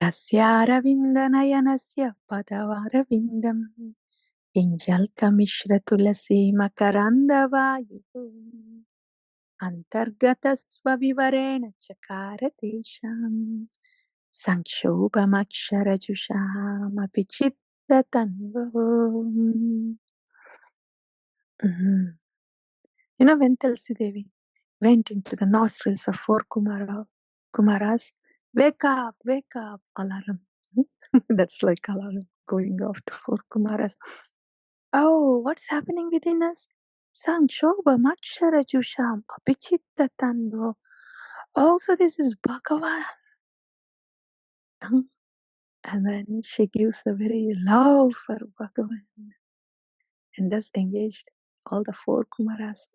Tasya padavaravindam Injalkamishra tulasi makarandavayu Antargatasva vivarena chakaratesham Sanshobhamaksharajusham apichittatanvam. You know, when Tulsi Devi went into the nostrils of four Kumaras, wake up, alarm. That's like alarm going off to four Kumaras. Oh, what's happening within us? Sanshobha Makshara Jusham Apichitta Tanvo. Oh, so this is Bhagavan. And then she gives a very love for Bhagavan and thus engaged all the four Kumaras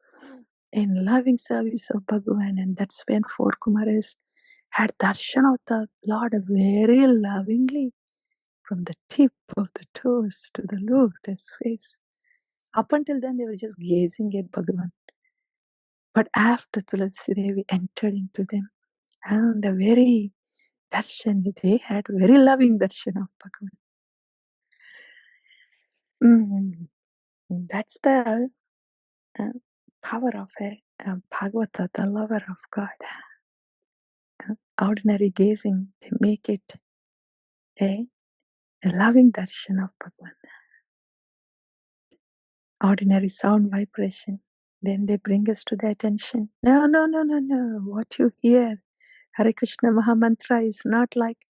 in loving service of Bhagavan. And that's when four Kumaras had darshan of the Lord very lovingly from the tip of the toes to the lotus face. Up until then, they were just gazing at Bhagavan. But after Tulasi Devi entered into them, and the very darshan, they had very loving darshan of Bhagavan. That's the power of a Bhagavata, the lover of God. Ordinary gazing, they make it a loving darshan of Bhagavan. Ordinary sound vibration, then they bring us to the attention. No. What you hear, Hare Krishna Mahamantra, is not like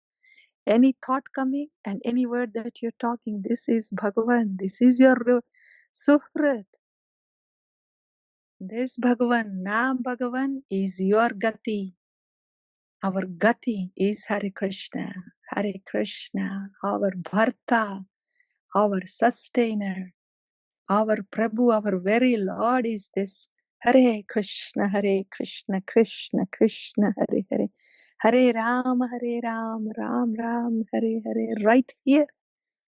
any thought coming and any word that you're talking. This is Bhagavan. This is your Suhrit. This Bhagavan, Naam Bhagavan, is your Gati. Our Gati is Hare Krishna. Hare Krishna, our Bharta, our sustainer, our Prabhu, our very Lord is this. Hare Krishna, Krishna Krishna, Hare Hare. Hare Ram, Ram Ram, Hare Hare. Right here.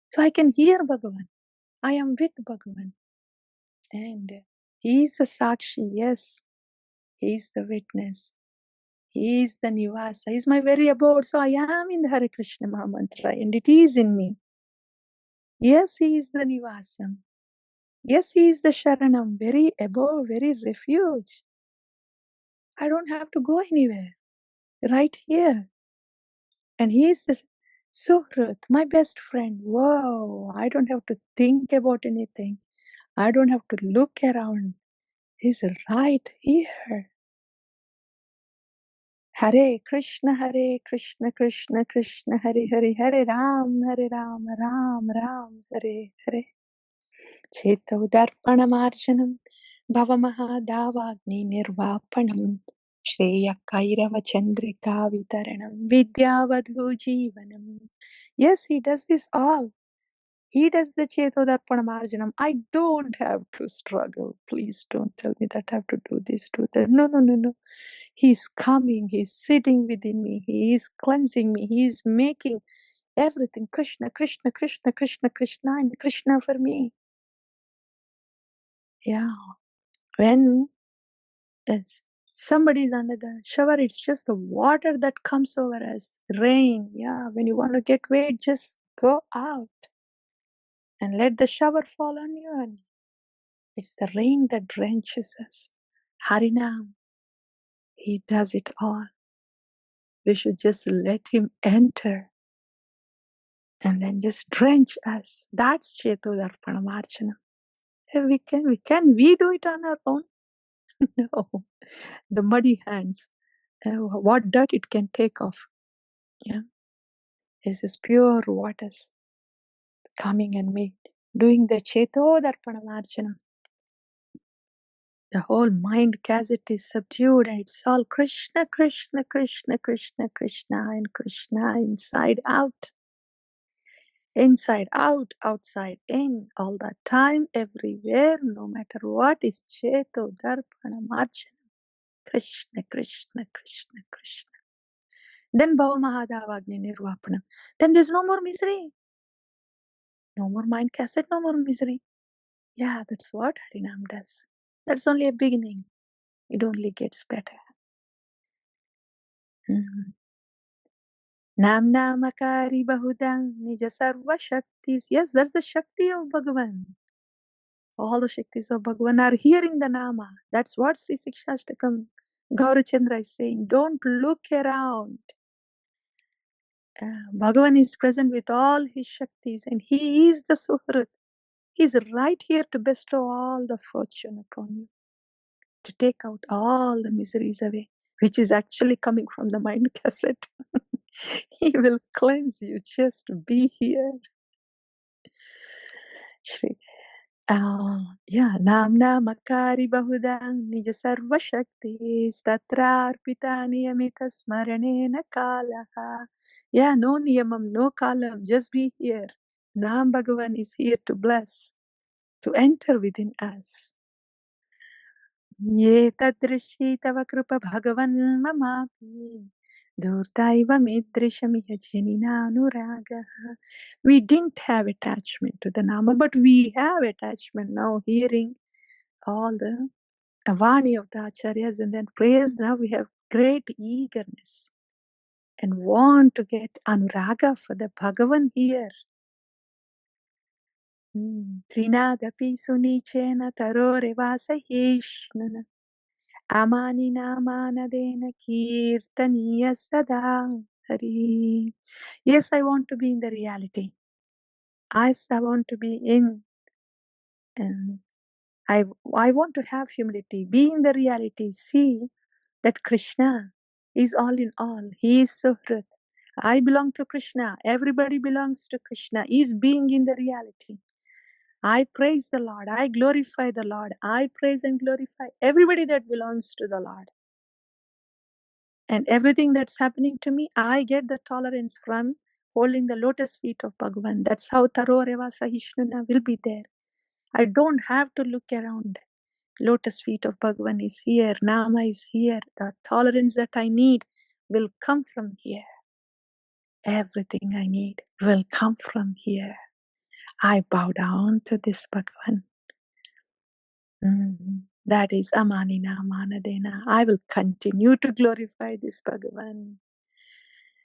So I can hear Bhagavan. I am with Bhagavan. And he is the Sakshi, yes. He is the witness. He is the Nivasa. He is my very abode. So I am in the Hare Krishna Mahamantra and it is in me. Yes, he is the Nivasam. Yes, he is the Sharanam, very abode, very refuge. I don't have to go anywhere. Right here. And he is the Suhrat, my best friend. Whoa, I don't have to think about anything. I don't have to look around. He's right here. Hare Krishna, Krishna Krishna, Hare Hare, Hare Ram, Ram Ram, Hare Hare. Cheto Darpanamarjanam, Bhavamahadavagni Nirvapanam, Shreya Kairava Chandrika Vitaranam, Vidyavadhu Jivanam. Yes, he does this all. He does the Chetodarpanamarjanam. I don't have to struggle. Please don't tell me that I have to do this, do that. No. He's coming. He's sitting within me. He is cleansing me. He is making everything Krishna, Krishna, Krishna, Krishna, Krishna, and Krishna for me. Yeah. When somebody is under the shower, it's just the water that comes over us. Rain. Yeah. When you want to get wet, just go out and let the shower fall on you. And it's the rain that drenches us. Harinam. He does it all. We should just let him enter and then just drench us. That's Chetodarpanamarchana. Can we do it on our own? No. The muddy hands, what dirt it can take off. Yeah. It's just pure waters coming and doing the Chetodarpanamarchana. The whole mind cassette is subdued and it's all Krishna, Krishna, Krishna, Krishna, Krishna, and Krishna inside out. Inside out, outside in, all the time, everywhere, no matter what, is Chetodarpanamarchana. Krishna, Krishna, Krishna, Krishna. Then Bhavamahadavagni Nirvapanam. Then there's no more misery. No more mind cassette, no more misery. Yeah, that's what Harinam does. That's only a beginning. It only gets better. Nam Namakari Bahudan Nija Sarva Shaktis. Yes, that's the Shakti of Bhagavan. All the Shaktis of Bhagavan are here in the Nama. That's what Sri Sikshastakam Gaurachandra is saying. Don't look around. Bhagavan is present with all his Shaktis and he is the Suhrat. He is right here to bestow all the fortune upon you, to take out all the miseries away, which is actually coming from the mind cassette. He will cleanse you. Just be here. Shri. Yeah, Namna Makari Bahudang Nija Sarva Shakti Statra Arpita Niyamita Smaranena Kalaha. Yeah, no Niyamam, no Kalam, just be here. Nam Bhagavan is here to bless, to enter within us. Ye tadrishi tava kripa bhagavan mamapi durtaiva midrishamiya janina anuraga. We didn't have attachment to the Nama, but we have attachment now, hearing all the Avani of the Acharyas and then prayers. Now we have great eagerness and want to get Anuraga for the Bhagavan here. Trinadapi sunichena tarore vasaheshnana Amani namanadena kirtaniya sada hari. Yes, I want to be in the reality. I want to be in, and I want to have humility. Be in the reality. See that Krishna is all in all. He is Suhrat. I belong to Krishna. Everybody belongs to Krishna. Is being in the reality. I praise the Lord. I glorify the Lord. I praise and glorify everybody that belongs to the Lord. And everything that's happening to me, I get the tolerance from holding the lotus feet of Bhagavan. That's how Taro Reva Sahishnuna will be there. I don't have to look around. Lotus feet of Bhagavan is here. Nama is here. The tolerance that I need will come from here. Everything I need will come from here. I bow down to this Bhagavan. That is Amanina Amanadena. I will continue to glorify this Bhagavan.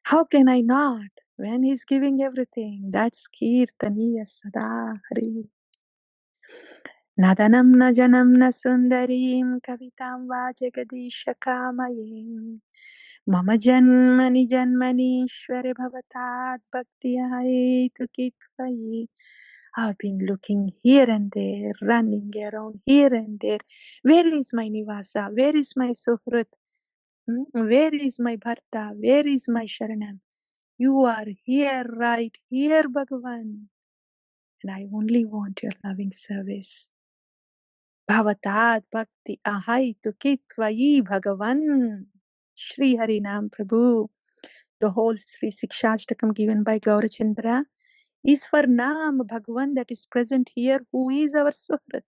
How can I not? When he's giving everything, that's Kirtaniya Sada Hari. Nadanam na janam na sundarim kavitam va jagadisha kamayim. Mama janmani janmani ishware bhavatad bhakti tu kitvayi. I've been looking here and there, running around here and there. Where is my Nivasa? Where is my Suhrat? Where is my Bharta? Where is my Sharanam? You are here, right here, Bhagavan. And I only want your loving service. Bhavatat Bhakti Ahai Tukitvayi Bhagavan. Shri Harinam Prabhu. The whole Sri Sikshashtakam given by Gaurachandra is for Nam Bhagavan that is present here, who is our Suhrat,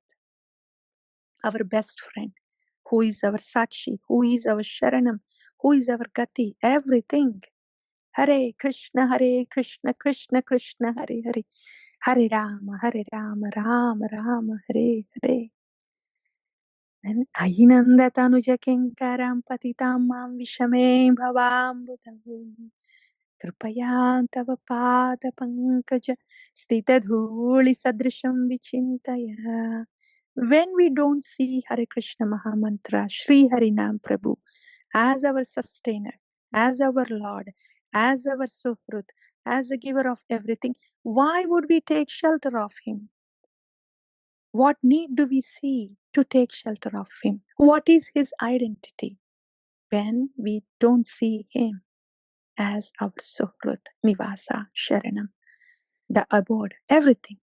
our best friend, who is our Sakshi, who is our Sharanam, who is our Gati, everything. Hare Krishna, Krishna Krishna, Hare Hare, Hare Rama, Rama Rama, Hare Hare. And Ayinanda Tanuja Kinkaram Patitam Mam Vishame Bhavam Bhutavum Kripaya Tava Pada Pankaja Stita Dhuli Sadrisham Vichintaya. When we don't see Hare Krishna Mahamantra, Sri Harinam Prabhu as our sustainer, as our Lord, as our Suhrut, as the giver of everything, why would we take shelter of him? What need do we see to take shelter of him? What is his identity when we don't see him as our Suhrut, Nivasa, Sharanam, the abode, everything?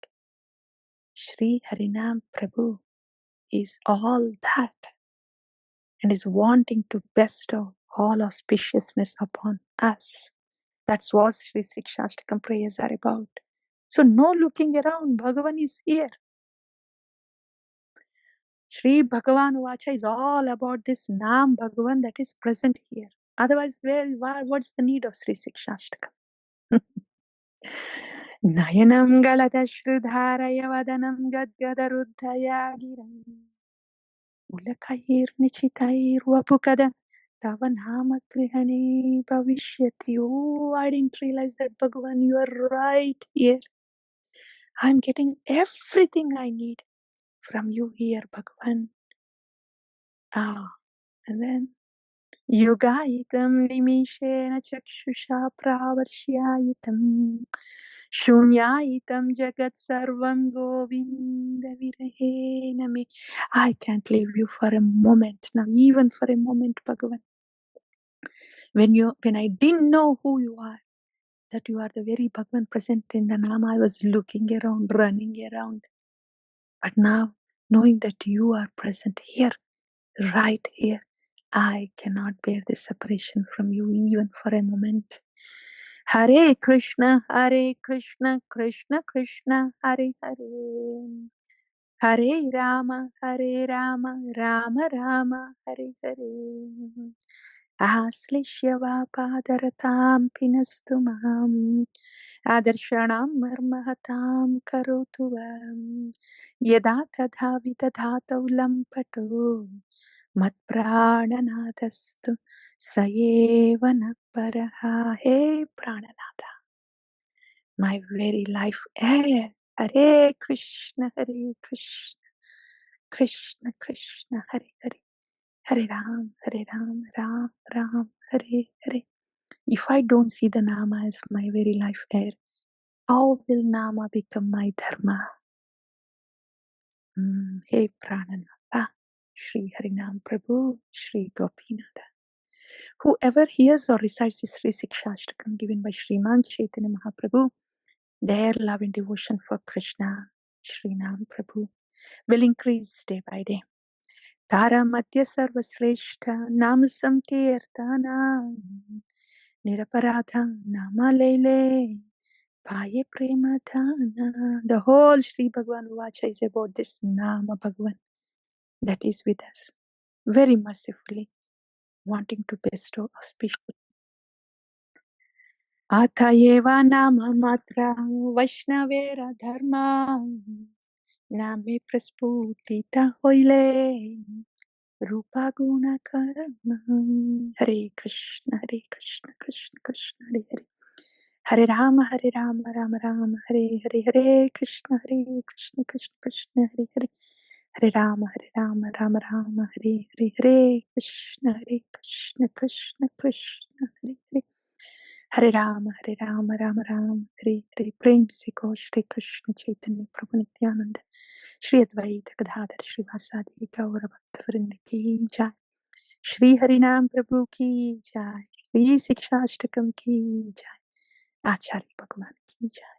Sri Harinam Prabhu is all that and is wanting to bestow all auspiciousness upon us. That's what Sri Sikshashtakam prayers are about. So no looking around, Bhagavan is here. Sri Bhagavan Vacha is all about this Nam Bhagavan that is present here. Otherwise, what's the need of Sri Sikshashtakam? Nayanam Galadashrudharaya Vadanam Gadgadaruddhaya Giram Ulakair Nichitair Vapukada Tava nama grihane bhavishyati. Oh, I didn't realize that, Bhagavan, you are right here. I'm getting everything I need from you here, Bhagavan. Ah, and then Yogayitam Nimishena Chakshusha Pravarshyayitam Shunyayitam Jagat Sarvam Govinda Virahena Me. I can't leave you for a moment now, even for a moment, Bhagavan. When I didn't know who you are, that you are the very Bhagavan present in the Nama, I was looking around, running around. But now, knowing that you are present here, right here, I cannot bear this separation from you even for a moment. Hare Krishna, Krishna Krishna, Hare Hare. Hare Rama, Rama Rama, Hare Hare. Aslishya padaratam pinastu maham Adarshanam marmahatam karotu vam Yada tadha vidadhatav lampato Mat prananadastu sayevana paraha. Hey Prananada, my very life air. Hare Krishna, Krishna Krishna, Hare Hare. Hare Ram, Ram Ram, Hare Hare. If I don't see the Nama as my very life air, how will Nama become my dharma? Hey Prananada, Shri Harinam Prabhu, Shri Gopinatha. Whoever hears or recites this Sri Sikshashtakam given by Sriman Chaitanya Mahaprabhu, their love and devotion for Krishna, Shri Nam Prabhu, will increase day by day. Tara Madhya Sarva Sreshta Nam Samkirtana Niraparadha Nama Lele Paye Prema Dhana. The whole Sri Bhagavan Vacha is about this Nama Bhagavan that is with us, very mercifully wanting to bestow auspicious. Atayeva Nama Matra Vaishnavera Dharma Name Prasputita Hoile Rupa Guna Karma. Hare Krishna, Krishna Krishna, Hare Hare. Hare Rama, Rama Rama, Hare Hare. Hare Krishna, Krishna Krishna, Hare Hare. Hare Rama, Rama Rama, Hare Hare. Hare Krishna, Krishna Krishna, Hare Hare. Hare Rama, Rama Rama, Hare Hare. Prem se go Shri Krishna Chaitanya Prabhu Nityananda Shri Advaita Gadadhar Shri Vasadi Gaura Bhakta Vrinda Ki Jai. Shri Harinam Prabhu Ki Jai. Shri Sikshashtakam Ki Jai. Acharya Bhagavan Ki Jai.